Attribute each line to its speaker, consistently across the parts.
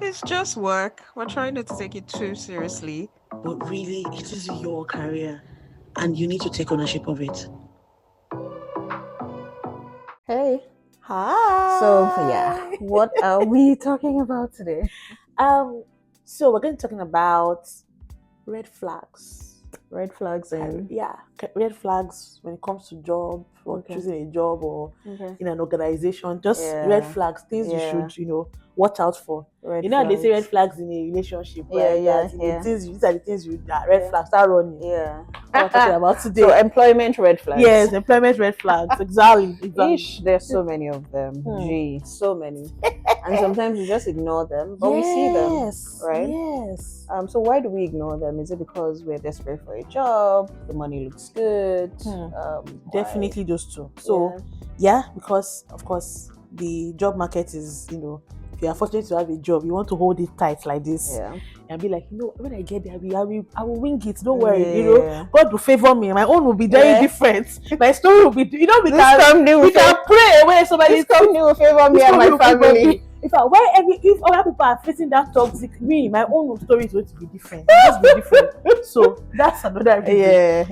Speaker 1: It's just work. We're trying not to take it too seriously.
Speaker 2: But really, it is your career and you need to take ownership of it.
Speaker 3: Hey.
Speaker 2: Hi.
Speaker 3: So yeah, what are we talking about today?
Speaker 2: So we're going to be talking about red flags.
Speaker 3: Red flags and
Speaker 2: Red flags when it comes to job or choosing a job or
Speaker 3: okay.
Speaker 2: in an organization. Just red flags, things you should, watch out for.
Speaker 3: Red
Speaker 2: How they say
Speaker 3: flags.
Speaker 2: red flags in a relationship, right? These are the things red flags start running.
Speaker 3: Yeah.
Speaker 2: What we're talking about today.
Speaker 3: So employment red flags.
Speaker 2: Yes, employment red flags. Exactly.
Speaker 3: Ish, there's so many of them. Gee, so many. And sometimes you just ignore them, but we see them, right?
Speaker 2: Yes.
Speaker 3: So why do we ignore them? Is it because we're desperate for a job? The money looks good?
Speaker 2: Definitely those two. So because of course the job market is, if you are fortunate to have a job, you want to hold it tight like this.
Speaker 3: Yeah.
Speaker 2: And be like, when I get there, I will wing it. Don't worry. God will favor me. My own will be very different. My story will be, we can pray when somebody
Speaker 3: company will favor me and my family.
Speaker 2: If other people are facing that toxic, my own story is going to be different. It's just be different. So that's another reason.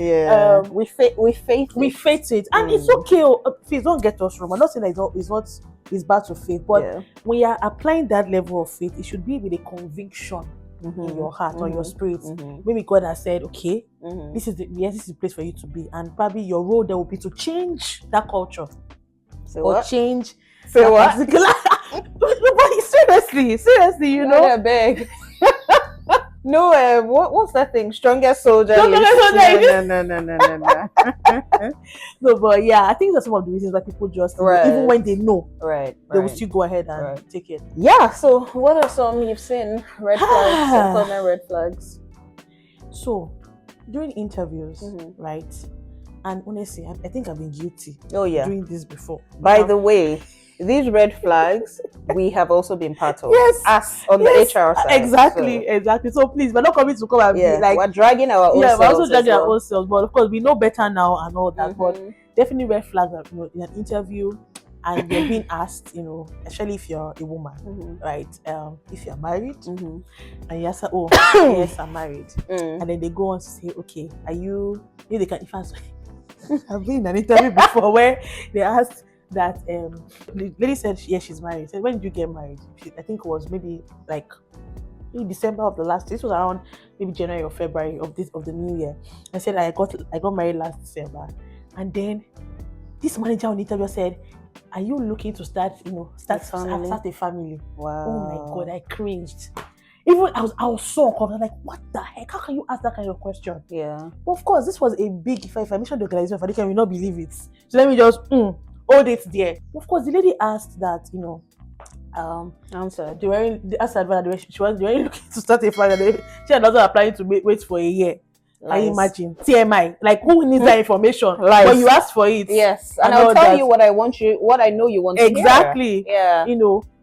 Speaker 3: We face
Speaker 2: it, and it's okay. Please don't get us wrong. I'm not saying that it's bad to faith, but when you are applying that level of faith, it should be with a conviction in your heart or your spirit. Maybe God has said, okay, this is the place for you to be, and probably your role there will be to change that culture change.
Speaker 3: Say what?
Speaker 2: Seriously,
Speaker 3: I beg. No, what's that thing? Strongest soldier.
Speaker 2: No.
Speaker 3: No.
Speaker 2: No, but I think that's some of the reasons why people just even when they know, they will still go ahead and take it.
Speaker 3: Yeah. So, what are some you've seen red flags? Employment red flags.
Speaker 2: So, during interviews, right? And honestly, I think I've been guilty. Doing this before.
Speaker 3: By the way, these red flags we have also been part of. Us on the HR side.
Speaker 2: Exactly. So please, we're not coming to come and be like
Speaker 3: we're dragging our own selves.
Speaker 2: We're also dragging our own selves. But of course, we know better now and all that. But definitely red flags in an interview, and you're being asked, especially if you're a woman, right? If you're married, and you answer, oh, yes, I'm married, and then they go on to say, okay, are you? They can. I've been in an interview before where they asked that the lady said she's married. Said, when did you get married? I think it was maybe like in December of the last. This was around maybe January or February of the new year. I said I got married last December, and then this manager on the interview said, "Are you looking to start a family?"
Speaker 3: Wow!
Speaker 2: Oh my God, I cringed. Even I was so uncomfortable. I'm like, what the heck? How can you ask that kind of question?
Speaker 3: Yeah.
Speaker 2: Well, of course, this was a big. If I mentioned the organization, they will not believe it. So let me just hold it there. Of course, the lady asked that,
Speaker 3: answer.
Speaker 2: They asked her she was looking to start a family. She had not applying to wait for a year. Can you imagine? TMI. Like, who needs that information? But you asked for it.
Speaker 3: Yes. And I'll tell you what I know you want to hear.
Speaker 2: Exactly.
Speaker 3: Yeah.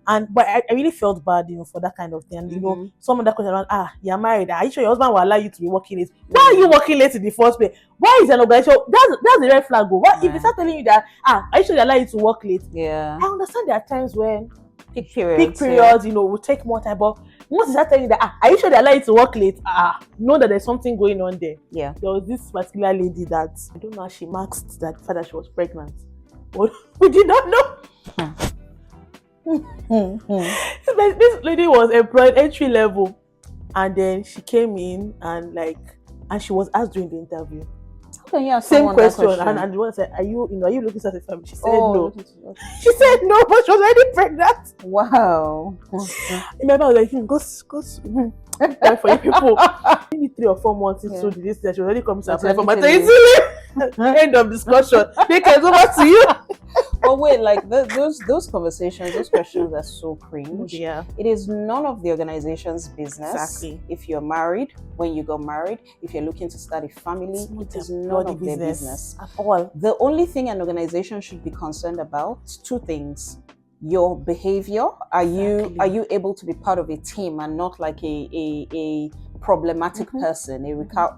Speaker 2: But I really felt bad, for that kind of thing. And some of that question around, you're married. Are you sure your husband will allow you to be working late? Why are you working late in the first place? Why is an organization? That's the red flag. What if they start telling you that are you sure they allow you to work late?
Speaker 3: Yeah.
Speaker 2: I understand there are times when
Speaker 3: peak periods,
Speaker 2: will take more time, but once they start telling you that are you sure they allow you to work late? Know that there's something going on there.
Speaker 3: Yeah.
Speaker 2: There was this particular lady that I don't know how she masked that fact that she was pregnant. But we did not know. This lady was employed entry level, and then she came in and she was asked during the interview. Same question, and the one said, "Are you looking at a family?" She said no. She said no, but she was already pregnant.
Speaker 3: Wow.
Speaker 2: Remember, I was like, go for you people. Maybe 3 or 4 months into this, she already comes to apply for maternity leave. End of discussion. Take it over to you.
Speaker 3: But wait, like those conversations, those questions are so cringe.
Speaker 2: Yeah.
Speaker 3: It is none of the organization's business.
Speaker 2: Exactly.
Speaker 3: If you're married, when you got married, if you're looking to start a family, it is none of their business
Speaker 2: at all.
Speaker 3: The only thing an organization should be concerned about, 2 things. Your behavior. Are you able to be part of a team and not like a problematic person,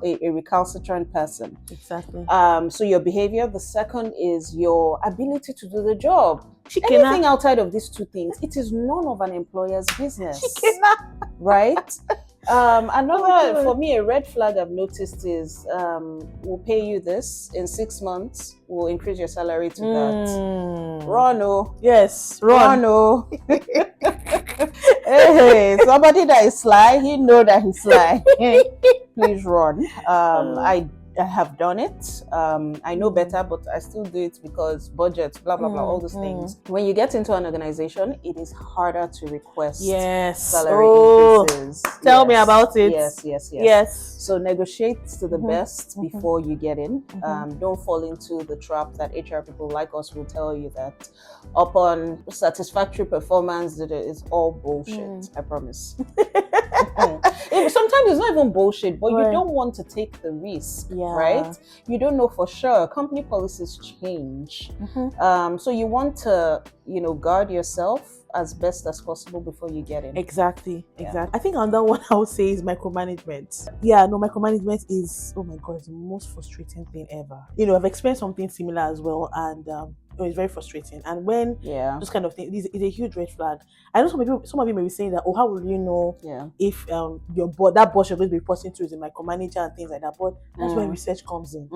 Speaker 3: a recalcitrant person.
Speaker 2: Exactly.
Speaker 3: So your behavior. The second is your ability to do the job. Anything outside of these two things, it is none of an employer's business. Right? Another, for me, a red flag I've noticed is we'll pay you this in 6 months, we'll increase your salary to that. Run, oh.
Speaker 2: Yes, run.
Speaker 3: Oh. Hey, somebody that is sly, he know that he's sly. Please run. I have done it. I know better, but I still do it because budget, blah, blah, blah, all those things. When you get into an organization, it is harder to request salary increases.
Speaker 2: Tell me about it.
Speaker 3: Yes. So negotiate to the best before you get in. Don't fall into the trap that HR people like us will tell you that upon satisfactory performance, that it's all bullshit. I promise. Sometimes it's not even bullshit, but you don't want to take the risk, right? You don't know for sure. Company policies change. So you want to, guard yourself as best as possible before you get in.
Speaker 2: Exactly. I think another one I would say is micromanagement. Micromanagement is, oh my God, it's the most frustrating thing ever. I've experienced something similar as well, and it's very frustrating. And when those kind of things, it's a huge red flag. I know some of you may be saying that, how will you know if that boss you're going to be reporting to is a micromanager and things like that? But that's where research comes in.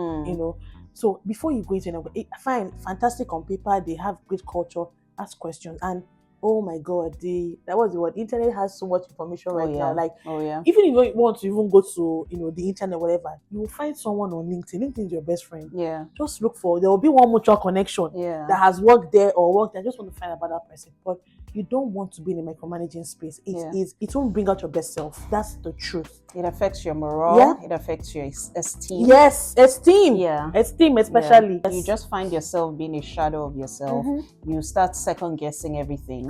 Speaker 2: So before you go into fine, fantastic on paper, they have great culture, ask questions. And oh my God, that was the word. Internet has so much information now. Like, even if you want to even go to, the internet, whatever, you will find someone on LinkedIn. LinkedIn is your best friend.
Speaker 3: Yeah.
Speaker 2: Just look there will be one mutual connection that has worked there or worked there. I just want to find out about that person. But you don't want to be in a micromanaging space. It won't bring out your best self. That's the truth.
Speaker 3: It affects your morale. Yeah. It affects your esteem.
Speaker 2: Yes, esteem. Yeah. Esteem especially.
Speaker 3: Yeah. You just find yourself being a shadow of yourself. You start second guessing everything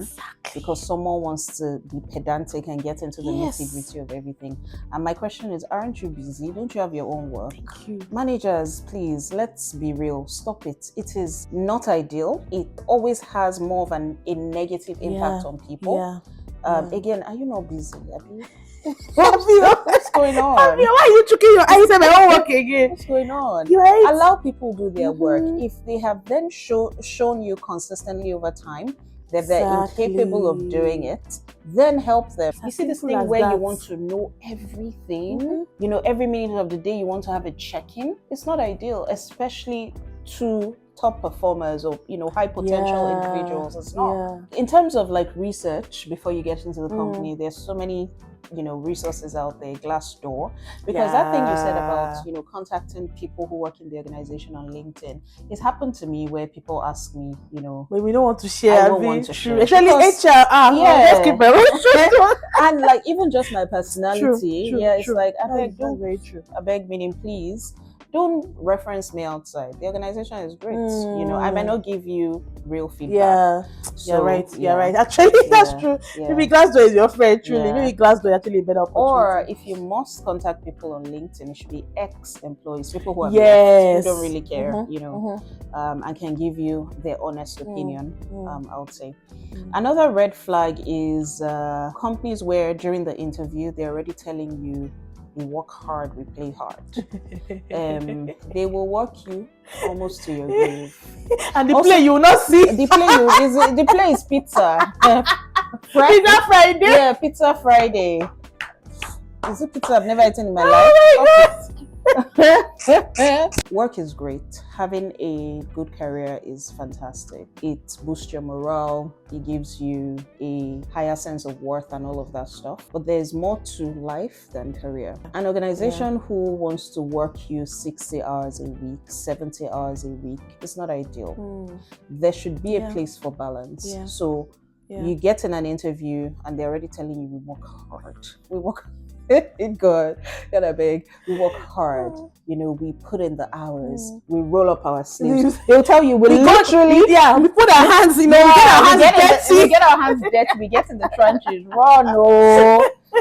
Speaker 3: because someone wants to be pedantic and get into the nitty-gritty of everything. And my question is, aren't you busy? Don't you have your own work?
Speaker 2: Thank you.
Speaker 3: Managers, please, let's be real. Stop it. It is not ideal. It always has more of a negative impact on people. Again, are you not busy? What's going on?
Speaker 2: Why are you choking your eyes at my own work again?
Speaker 3: What's going on?
Speaker 2: Right?
Speaker 3: Allow people do their work. If they have then shown you consistently over time that they're incapable of doing it, then help them. You see this thing where you want to know everything, every minute of the day you want to have a check-in. It's not ideal, especially to top performers or high potential individuals. It's not. In terms of like research before you get into the company, there's so many resources out there, Glassdoor, because that thing you said about contacting people who work in the organization on LinkedIn, it's happened to me where people ask me,
Speaker 2: but we don't want to share.
Speaker 3: I don't want to share.
Speaker 2: Especially HR. Let's keep it.
Speaker 3: And like even just my personality,
Speaker 2: true,
Speaker 3: it's like
Speaker 2: that's very true.
Speaker 3: I beg, meaning please. Don't reference me outside. The organization is great. I might not give you real feedback.
Speaker 2: You're right. Actually, that's true. Maybe Glassdoor is your friend, truly. Maybe Glassdoor is actually a better opportunity.
Speaker 3: Or if you must contact people on LinkedIn, it should be ex-employees, people who have left, who don't really care, and can give you their honest opinion, I would say. Another red flag is companies where during the interview, they're already telling you, we work hard, we play hard. They will work you almost to your grave.
Speaker 2: And the play you will not see.
Speaker 3: The play is pizza.
Speaker 2: Pizza Friday.
Speaker 3: Yeah, Pizza Friday. Is it pizza I've never eaten in my life?
Speaker 2: Oh my God.
Speaker 3: Work is great. Having a good career is fantastic. It boosts your morale. It gives you a higher sense of worth and all of that stuff. But there's more to life than career. An organization who wants to work you 60 hours a week, 70 hours a week, is not ideal. There should be a place for balance. So you get in an interview and they're already telling you, we work hard. God, gotta beg. We work hard. We put in the hours. We roll up our sleeves. They'll tell you we literally.
Speaker 2: We put our hands. We get
Speaker 3: our hands dirty. We get in the trenches. Run,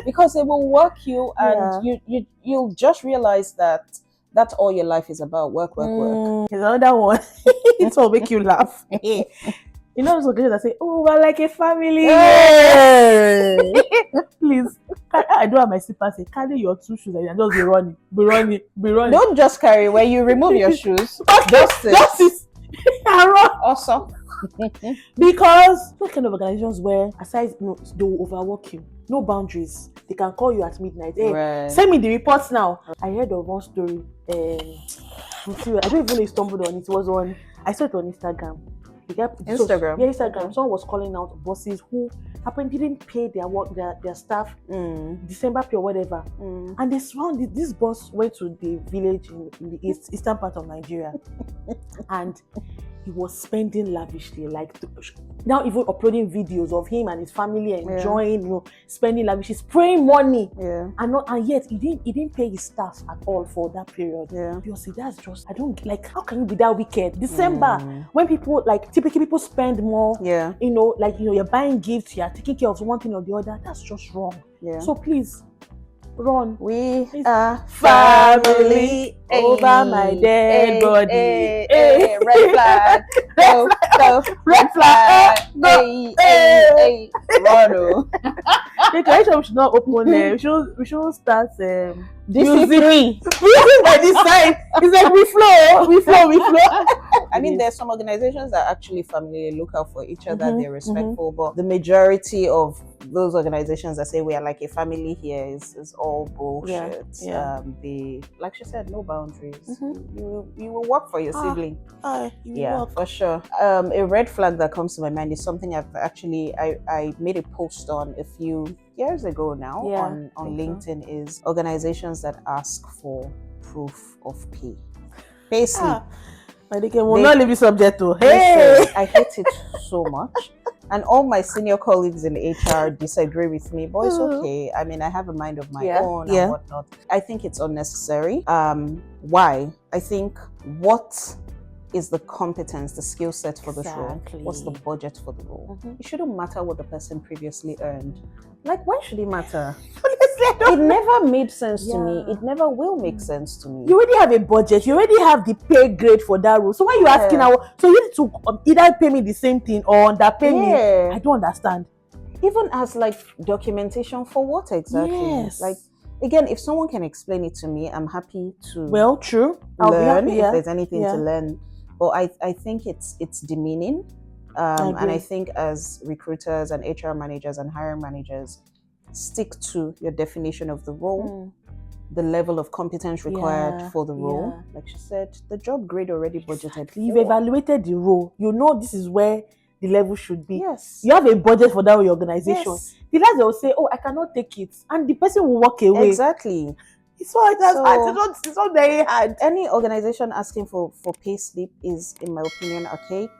Speaker 3: because they will work you, and you'll just realize that that's all your life is about. Work.
Speaker 2: There's another one. It will make you laugh. Those occasions that say, "Oh, we're like a family."
Speaker 3: Hey.
Speaker 2: Please, I don't have my slippers, say, carry your 2 shoes and just be running.
Speaker 3: Don't just carry. When you remove your shoes,
Speaker 2: Just it. And run.
Speaker 3: Also,
Speaker 2: because those kind of organizations where aside they will overwork you, no boundaries. They can call you at midnight. Hey,
Speaker 3: right.
Speaker 2: Send me the reports now. I heard of one story. I don't even know if stumbled on it. It was on. I saw it on Instagram.
Speaker 3: Instagram.
Speaker 2: Instagram. Okay. Someone was calling out bosses who apparently didn't pay their work, their staff December pay or whatever. And they surrounded. This boss went to the village in the eastern part of Nigeria, and he was spending lavishly, like now even uploading videos of him and his family enjoying, spending lavishly, spraying money, and yet he didn't pay his staff at all for that period. You see, that's just, I don't like, how can you be that wicked? December, when people typically people spend more, you're buying gifts, you're taking care of one thing or the other, that's just wrong. So please run.
Speaker 3: We are family.
Speaker 2: Over my dead body.
Speaker 3: Red flag. Go. Red flag. Run.
Speaker 2: The collection should not open there. We should start
Speaker 3: DC3.
Speaker 2: Music by this side. It's like we flow.
Speaker 3: I mean, there's some organizations that are actually family, look out for each other, they're respectful, but the majority of those organizations that say we are like a family here is all bullshit. They, like she said, no boundaries. You will work for your sibling. For sure. A red flag that comes to my mind is something I made a post on a few years ago now on LinkedIn, is organizations that ask for proof of pay. Basically,
Speaker 2: will not leave the subject to.
Speaker 3: I hate it so much. And all my senior colleagues in HR disagree with me, but it's okay. I mean, I have a mind of my own and whatnot. I think it's unnecessary. Why? I think, what is the competence, the skill set for this role? What's the budget for the role? It shouldn't matter what the person previously earned. Like, why should it matter? It never made sense to me. It never will make sense to me.
Speaker 2: You already have a budget. You already have the pay grade for that role. So why are you asking now? So you need to either pay me the same thing or underpay me. I don't understand.
Speaker 3: Even as like documentation for what exactly? Like, again, if someone can explain it to me, I'm happy to.
Speaker 2: Well, true.
Speaker 3: I'll learn if there's anything to learn. But I think it's demeaning. And I think as recruiters and HR managers and hiring managers, stick to your definition of the role, the level of competence required for the role. Like she said, the job grade already budgeted.
Speaker 2: You've evaluated the role. You know this is where the level should be.
Speaker 3: Yes.
Speaker 2: You have a budget for that organization. Yes. The last they will say, I cannot take it. And the person will walk away.
Speaker 3: Exactly.
Speaker 2: It's not very hard.
Speaker 3: Any organization asking for pay slip is, in my opinion, archaic.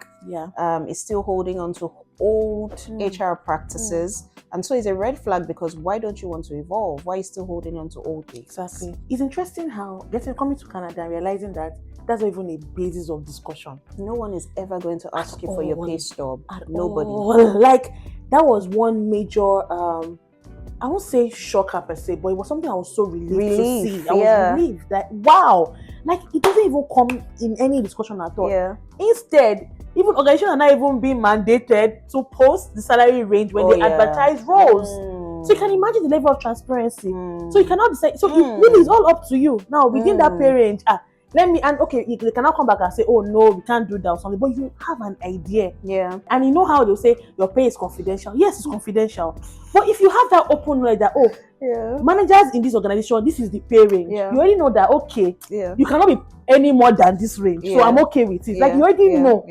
Speaker 3: It's still holding on to old HR practices. And so it's a red flag, because why don't you want to evolve? Why are you still holding on to old things?
Speaker 2: Exactly. It's interesting how coming to Canada and realizing that that's not even a basis of discussion.
Speaker 3: No one is ever going to ask you for your pay stub. Nobody.
Speaker 2: Like, that was one major I won't say shocker per se, but it was something I was so relieved to see. I was relieved that, wow, like, it doesn't even come in any discussion at all. Instead, even organizations are not even being mandated to post the salary range when they advertise roles. So you can imagine the level of transparency. So you cannot decide. So it really is all up to you. Now, within that pay range, they cannot come back and say, oh no, we can't do that or something. But you have an idea. And you know how they'll say your pay is confidential. Yes, it's confidential. But if you have that open knowledge that, managers in this organization, this is the pay range. You already know that, you cannot be any more than this range. So I'm okay with it. Like, you already know.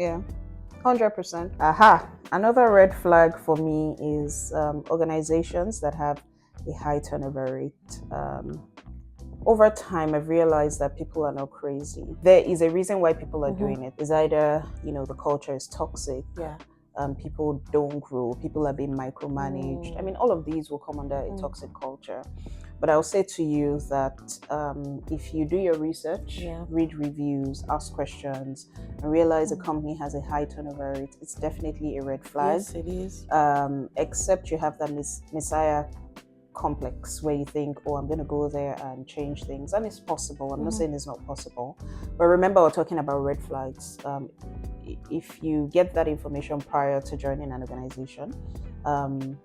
Speaker 3: 100%. Another red flag for me is organizations that have a high turnover rate. Over time, I've realized that people are not crazy. There is a reason why people are doing it. It's either, the culture is toxic. People don't grow. People are being micromanaged. I mean, all of these will come under a toxic culture. But I'll say to you that if you do your research, read reviews, ask questions, and realize a company has a high turnover rate, it's definitely a red flag.
Speaker 2: Yes, it is.
Speaker 3: Except you have that messiah complex where you think, oh, I'm going to go there and change things. And it's possible. I'm not saying it's not possible. But remember, we're talking about red flags. If you get that information prior to joining an organization,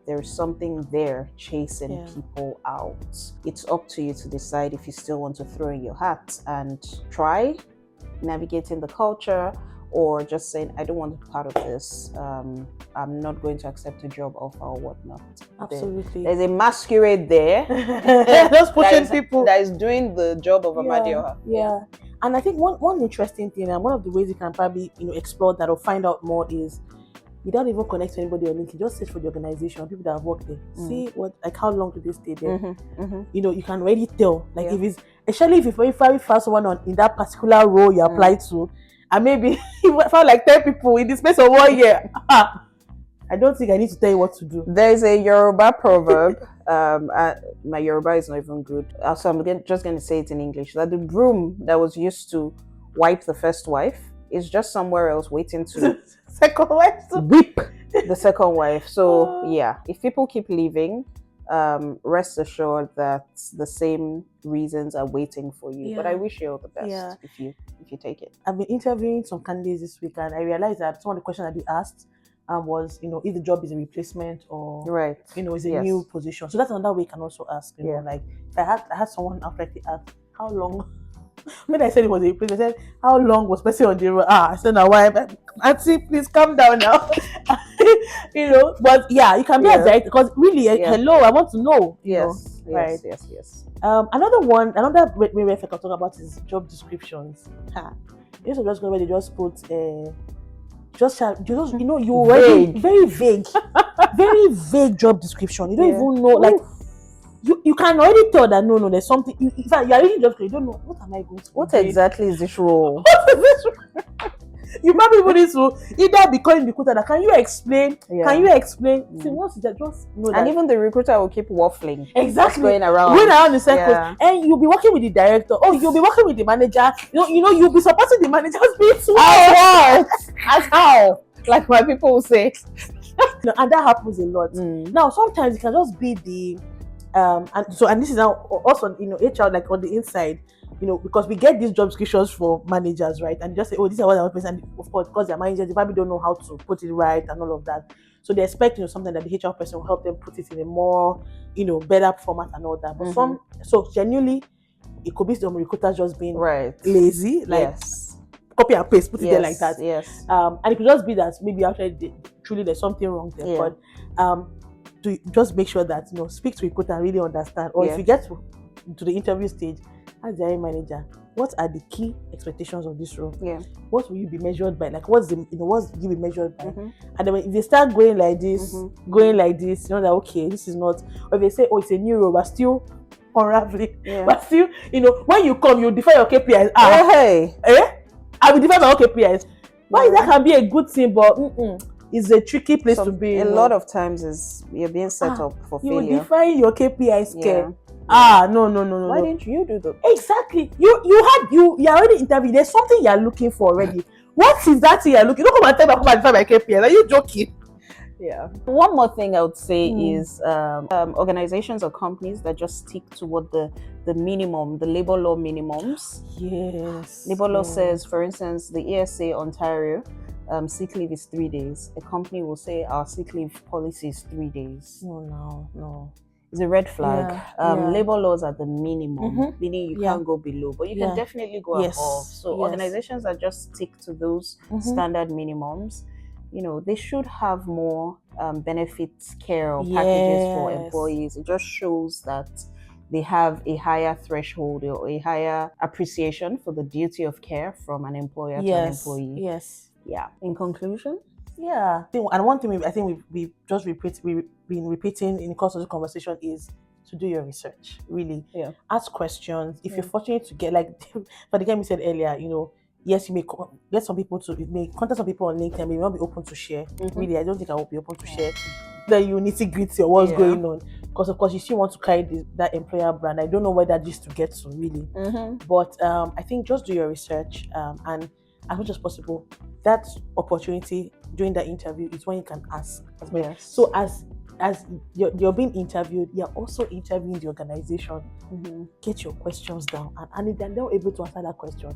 Speaker 3: there's something there chasing people out. It's up to you to decide if you still want to throw in your hat and try navigating the culture, or just saying, I don't want to be part of this. I'm not going to accept a job offer or whatnot.
Speaker 2: Absolutely.
Speaker 3: There's a masquerade there.
Speaker 2: Just pushing people.
Speaker 3: That is doing the job of a Amadioha.
Speaker 2: Yeah. And I think one interesting thing, and one of the ways you can probably explore that or find out more is, without even connect to anybody on LinkedIn, just search for the organization, people that have worked there. See how long do they stay there. You can already tell. Like if it's, especially if you very fast someone in that particular role you apply to, and maybe you found like 10 people in the space of 1 year. I don't think I need to tell you what to do.
Speaker 3: There is a Yoruba proverb. My Yoruba is not even good, so I'm just going to say it in English. That the broom that was used to wipe the first wife is just somewhere else waiting to
Speaker 2: second wife
Speaker 3: whip the second wife. So yeah, if people keep leaving, rest assured that the same reasons are waiting for you. But I wish you all the best if you take it.
Speaker 2: I've been interviewing some candidates this week, and I realized that some of the questions that they asked was, if the job is a replacement or is a new position. So that's another way you can also ask. Like I had someone outrightly ask, how long. When I said it was a replacement, I said, how long was person on the road? I said, now why? Auntie, please calm down now. But yeah, you can be as direct, because really, hello, I want to know.
Speaker 3: Yes.
Speaker 2: Another way I can talk about is job descriptions. Just go where they just put you already very vague, very vague job description. You don't even know, like. You can already tell that no, there's something. In fact, you are really just, you don't know, what am I going to do?
Speaker 3: What exactly is this role?
Speaker 2: What is this role? You might be able to either be calling the recruiter that, can you explain? Can you explain? See, once that, just know that.
Speaker 3: And even the recruiter will keep waffling.
Speaker 2: Exactly.
Speaker 3: Going around
Speaker 2: the circles. And you'll be working with the director. Oh, you'll be working with the manager. You'll be supporting the manager's beats.
Speaker 3: As how? Like my people will say.
Speaker 2: And that happens a lot. Now, sometimes it can just be the and this is now also HR, like on the inside, because we get these job descriptions for managers, right? And just say, oh, this is what I want to present. And of course, because they're managers, they probably don't know how to put it right and all of that. So they expect something that the HR person will help them put it in a more better format and all that. But so genuinely, it could be some recruiters just being lazy, like copy and paste, put it there like that. And it could just be that maybe actually truly there's something wrong there. But to just make sure that speak to recruiter and really understand. Or if you get to the interview stage, ask the hiring manager, what are the key expectations of this role? What will you be measured by? Like what's you be measured by? And then if they start going like this, that okay, this is not. Or if they say, oh, it's a new role, but still unraveling. But still, when you come, you define your KPIs. I will define my own KPIs. Why that can be a good thing, but it's a tricky place to be.
Speaker 3: A lot of times you're being set up for failure.
Speaker 2: You define your KPIs. No.
Speaker 3: Why didn't you do that?
Speaker 2: Exactly. You already interviewed. There's something you're looking for already. What is that thing you're looking? Don't come and tell me I define my KPIs. Are you joking?
Speaker 3: Yeah. One more thing I would say is organizations or companies that just stick to what the minimum, the labor law minimums.
Speaker 2: Yes.
Speaker 3: Labor law says, for instance, the ESA Ontario, sick leave is 3 days. A company will say our sick leave policy is 3 days.
Speaker 2: No.
Speaker 3: It's a red flag. Labor laws are the minimum, meaning you can't go below, but you can definitely go above. So organizations that just stick to those standard minimums, they should have more benefits, care, or packages for employees. It just shows that they have a higher threshold or a higher appreciation for the duty of care from an employer to an employee. Yeah. In conclusion?
Speaker 2: Yeah. And one thing I think we've been repeating in the course of the conversation is to do your research. Really.
Speaker 3: Yeah.
Speaker 2: Ask questions. If you're fortunate to get, like for the game we said earlier, yes, you may get some people you may contact some people on LinkedIn, but you will not be open to share. Really, I don't think I will be open to share the nitty-gritty of what's going on. Because of course you still want to carry that employer brand. I don't know where that is to get to really. But I think just do your research and as much as possible, that opportunity during that interview is when you can ask as well. So as as you're being interviewed, you're also interviewing the organization. Get your questions down, and if they're not able to answer that question,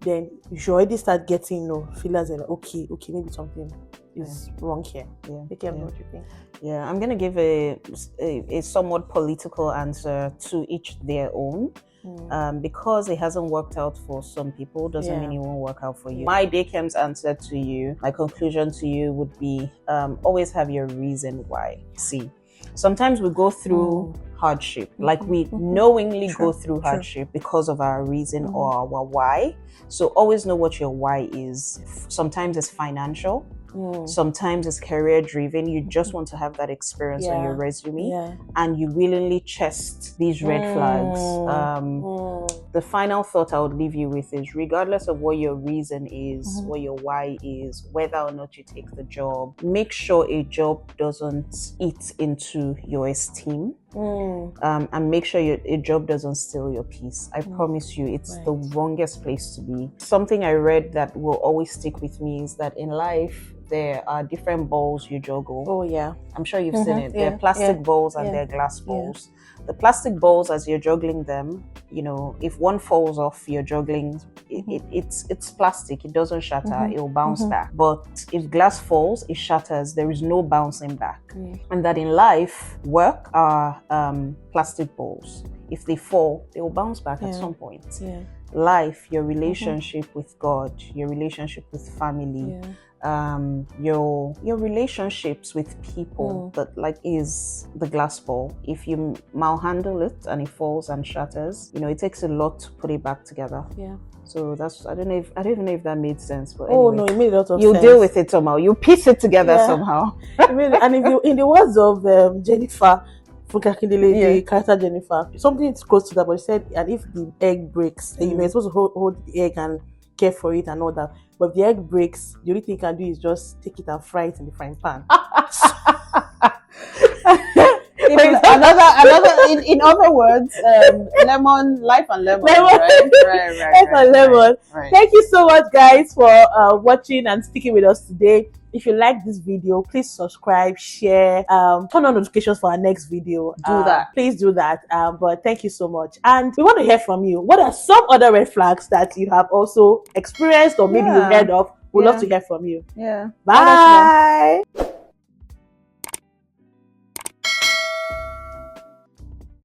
Speaker 2: then you should already start getting feelers like, okay, maybe something is wrong here. What you think?
Speaker 3: I'm gonna give a somewhat political answer to each their own. Because it hasn't worked out for some people doesn't mean it won't work out for you. My Daycam's answer to you, my conclusion to you would be always have your reason why. See, sometimes we go through hardship, like we knowingly go through hardship because of our reason or our why. So always know what your why is. Sometimes it's financial. Sometimes it's career driven. You just want to have that experience on your resume, and you willingly chest these red flags. The final thought I would leave you with is, regardless of what your reason is, what your why is, whether or not you take the job, make sure a job doesn't eat into your esteem. And make sure a job doesn't steal your peace. I promise you, it's the wrongest place to be. Something I read that will always stick with me is that in life, there are different balls you juggle.
Speaker 2: Oh yeah,
Speaker 3: I'm sure you've seen it. There are plastic balls and there are glass balls. The plastic balls, as you're juggling them, if one falls off, you're juggling. It's plastic. It doesn't shatter. It will bounce back. But if glass falls, it shatters. There is no bouncing back. And that in life, work are plastic balls. If they fall, they will bounce back at some point. Life, your relationship with God, your relationship with family, your relationships with people, that is the glass ball. If you malhandle it and it falls and shatters, it takes a lot to put it back together. So that's, I don't even know if that made sense, but anyway,
Speaker 2: no, it made a lot of sense.
Speaker 3: You deal with it somehow. You piece it together somehow.
Speaker 2: And if you, in the words of Jennifer Funkakindele, the character Jennifer, something close to that, but she said, and if the egg breaks, then you're supposed to hold the egg and care for it and all that. But if the egg breaks, the only thing you can do is just take it and fry it in the frying pan.
Speaker 3: In other words, lemon, life and lemon. Right.
Speaker 2: Thank you so much, guys, for watching and sticking with us today. If you like this video, please subscribe, share, turn on notifications for our next video. Please do that. But thank you so much. And we want to hear from you. What are some other red flags that you have also experienced or maybe you heard of? We'd love to hear from you.
Speaker 3: Yeah.
Speaker 2: Bye.